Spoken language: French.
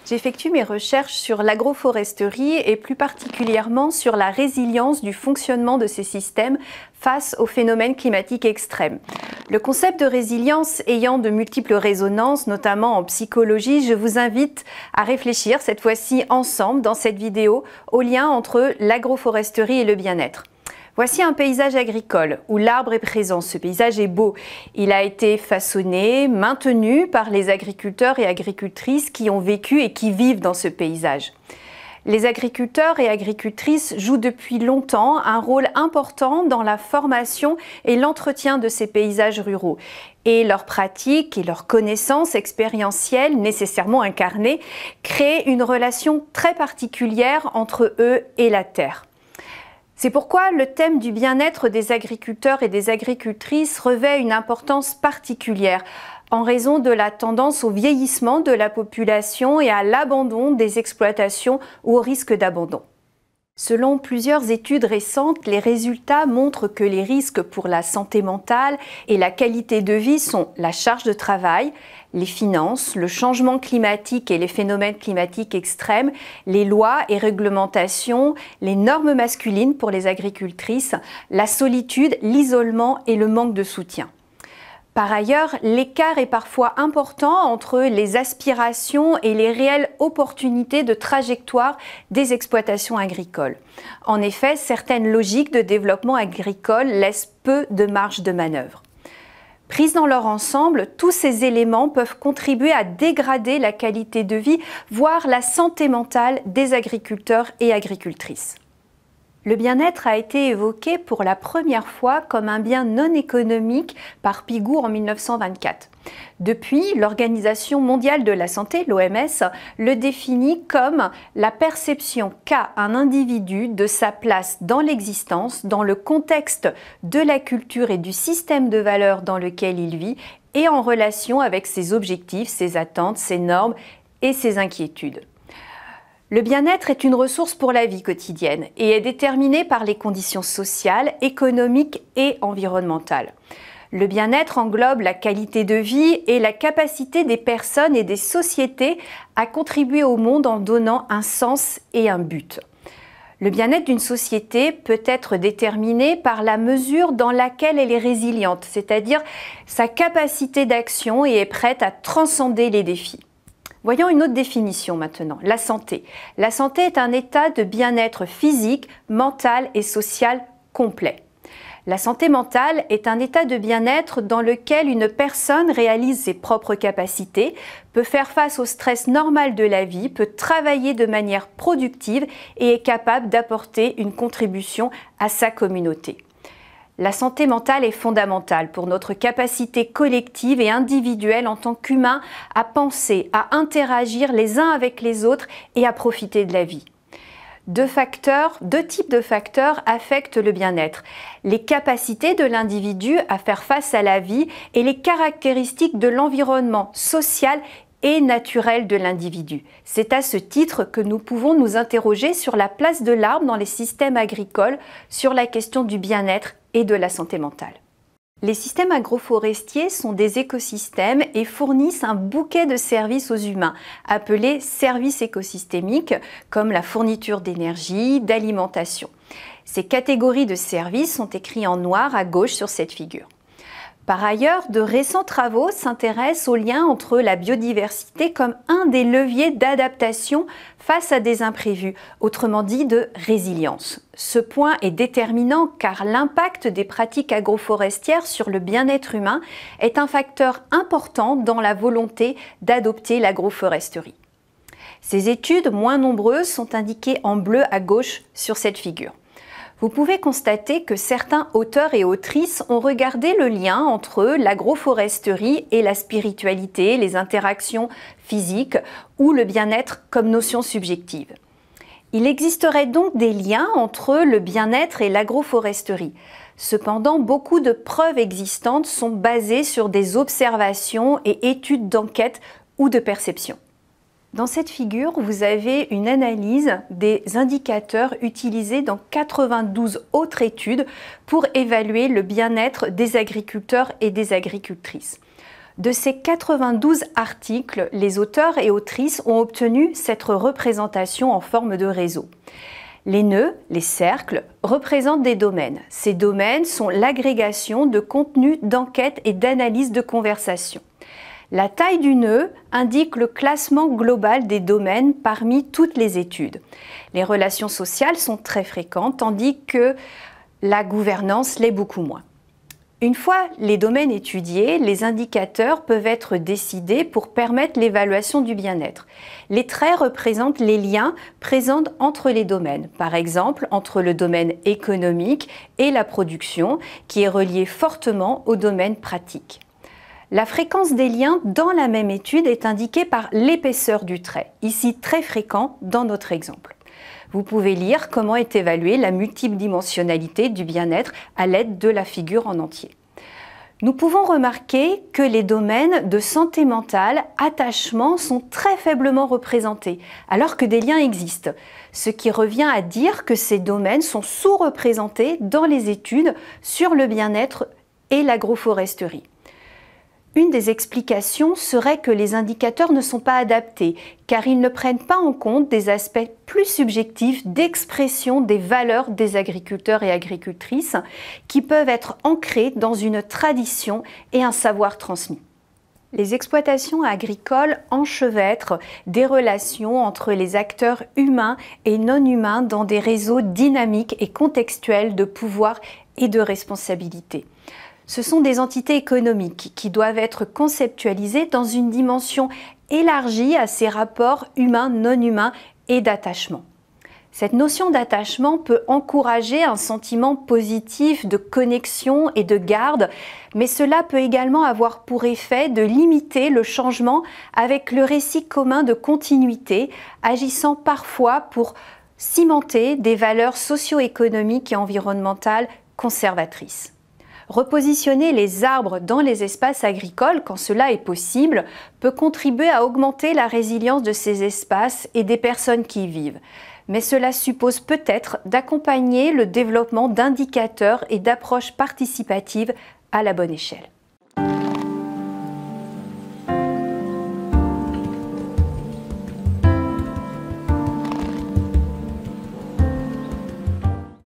J'effectue mes recherches sur l'agroforesterie et plus particulièrement sur la résilience du fonctionnement de ces systèmes face aux phénomènes climatiques extrêmes. Le concept de résilience ayant de multiples résonances, notamment en psychologie, je vous invite à réfléchir cette fois-ci ensemble dans cette vidéo au lien entre l'agroforesterie et le bien-être. Voici un paysage agricole où l'arbre est présent. Ce paysage est beau. Il a été façonné, maintenu par les agriculteurs et agricultrices qui ont vécu et qui vivent dans ce paysage. Les agriculteurs et agricultrices jouent depuis longtemps un rôle important dans la formation et l'entretien de ces paysages ruraux. Et leurs pratiques et leurs connaissances expérientielles, nécessairement incarnées, créent une relation très particulière entre eux et la terre. C'est pourquoi le thème du bien-être des agriculteurs et des agricultrices revêt une importance particulière en raison de la tendance au vieillissement de la population et à l'abandon des exploitations ou au risque d'abandon. Selon plusieurs études récentes, les résultats montrent que les risques pour la santé mentale et la qualité de vie sont la charge de travail, les finances, le changement climatique et les phénomènes climatiques extrêmes, les lois et réglementations, les normes masculines pour les agricultrices, la solitude, l'isolement et le manque de soutien. Par ailleurs, l'écart est parfois important entre les aspirations et les réelles opportunités de trajectoire des exploitations agricoles. En effet, certaines logiques de développement agricole laissent peu de marge de manœuvre. Prises dans leur ensemble, tous ces éléments peuvent contribuer à dégrader la qualité de vie, voire la santé mentale des agriculteurs et agricultrices. Le bien-être a été évoqué pour la première fois comme un bien non économique par Pigour en 1924. Depuis, l'Organisation mondiale de la santé, l'OMS, le définit comme la perception qu'a un individu de sa place dans l'existence, dans le contexte de la culture et du système de valeurs dans lequel il vit et en relation avec ses objectifs, ses attentes, ses normes et ses inquiétudes. Le bien-être est une ressource pour la vie quotidienne et est déterminé par les conditions sociales, économiques et environnementales. Le bien-être englobe la qualité de vie et la capacité des personnes et des sociétés à contribuer au monde en donnant un sens et un but. Le bien-être d'une société peut être déterminé par la mesure dans laquelle elle est résiliente, c'est-à-dire sa capacité d'action et est prête à transcender les défis. Voyons une autre définition maintenant, la santé. La santé est un état de bien-être physique, mental et social complet. La santé mentale est un état de bien-être dans lequel une personne réalise ses propres capacités, peut faire face au stress normal de la vie, peut travailler de manière productive et est capable d'apporter une contribution à sa communauté. La santé mentale est fondamentale pour notre capacité collective et individuelle en tant qu'humains à penser, à interagir les uns avec les autres et à profiter de la vie. Deux types de facteurs affectent le bien-être. Les capacités de l'individu à faire face à la vie et les caractéristiques de l'environnement social et naturel de l'individu. C'est à ce titre que nous pouvons nous interroger sur la place de l'arbre dans les systèmes agricoles, sur la question du bien-être et de la santé mentale. Les systèmes agroforestiers sont des écosystèmes et fournissent un bouquet de services aux humains, appelés services écosystémiques, comme la fourniture d'énergie, d'alimentation. Ces catégories de services sont écrits en noir à gauche sur cette figure. Par ailleurs, de récents travaux s'intéressent au lien entre la biodiversité comme un des leviers d'adaptation face à des imprévus, autrement dit de résilience. Ce point est déterminant car l'impact des pratiques agroforestières sur le bien-être humain est un facteur important dans la volonté d'adopter l'agroforesterie. Ces études moins nombreuses sont indiquées en bleu à gauche sur cette figure. Vous pouvez constater que certains auteurs et autrices ont regardé le lien entre l'agroforesterie et la spiritualité, les interactions physiques ou le bien-être comme notion subjective. Il existerait donc des liens entre le bien-être et l'agroforesterie. Cependant, beaucoup de preuves existantes sont basées sur des observations et études d'enquête ou de perception. Dans cette figure, vous avez une analyse des indicateurs utilisés dans 92 autres études pour évaluer le bien-être des agriculteurs et des agricultrices. De ces 92 articles, les auteurs et autrices ont obtenu cette représentation en forme de réseau. Les nœuds, les cercles, représentent des domaines. Ces domaines sont l'agrégation de contenus d'enquête et d'analyse de conversation. La taille du nœud indique le classement global des domaines parmi toutes les études. Les relations sociales sont très fréquentes, tandis que la gouvernance l'est beaucoup moins. Une fois les domaines étudiés, les indicateurs peuvent être décidés pour permettre l'évaluation du bien-être. Les traits représentent les liens présents entre les domaines, par exemple entre le domaine économique et la production, qui est relié fortement au domaine pratique. La fréquence des liens dans la même étude est indiquée par l'épaisseur du trait, ici très fréquent dans notre exemple. Vous pouvez lire comment est évaluée la multidimensionnalité du bien-être à l'aide de la figure en entier. Nous pouvons remarquer que les domaines de santé mentale, attachement sont très faiblement représentés, alors que des liens existent, ce qui revient à dire que ces domaines sont sous-représentés dans les études sur le bien-être et l'agroforesterie. Une des explications serait que les indicateurs ne sont pas adaptés, car ils ne prennent pas en compte des aspects plus subjectifs d'expression des valeurs des agriculteurs et agricultrices qui peuvent être ancrés dans une tradition et un savoir transmis. Les exploitations agricoles enchevêtrent des relations entre les acteurs humains et non humains dans des réseaux dynamiques et contextuels de pouvoir et de responsabilité. Ce sont des entités économiques qui doivent être conceptualisées dans une dimension élargie à ces rapports humains-non humains et d'attachement. Cette notion d'attachement peut encourager un sentiment positif de connexion et de garde, mais cela peut également avoir pour effet de limiter le changement avec le récit commun de continuité, agissant parfois pour cimenter des valeurs socio-économiques et environnementales conservatrices. Repositionner les arbres dans les espaces agricoles, quand cela est possible, peut contribuer à augmenter la résilience de ces espaces et des personnes qui y vivent. Mais cela suppose peut-être d'accompagner le développement d'indicateurs et d'approches participatives à la bonne échelle.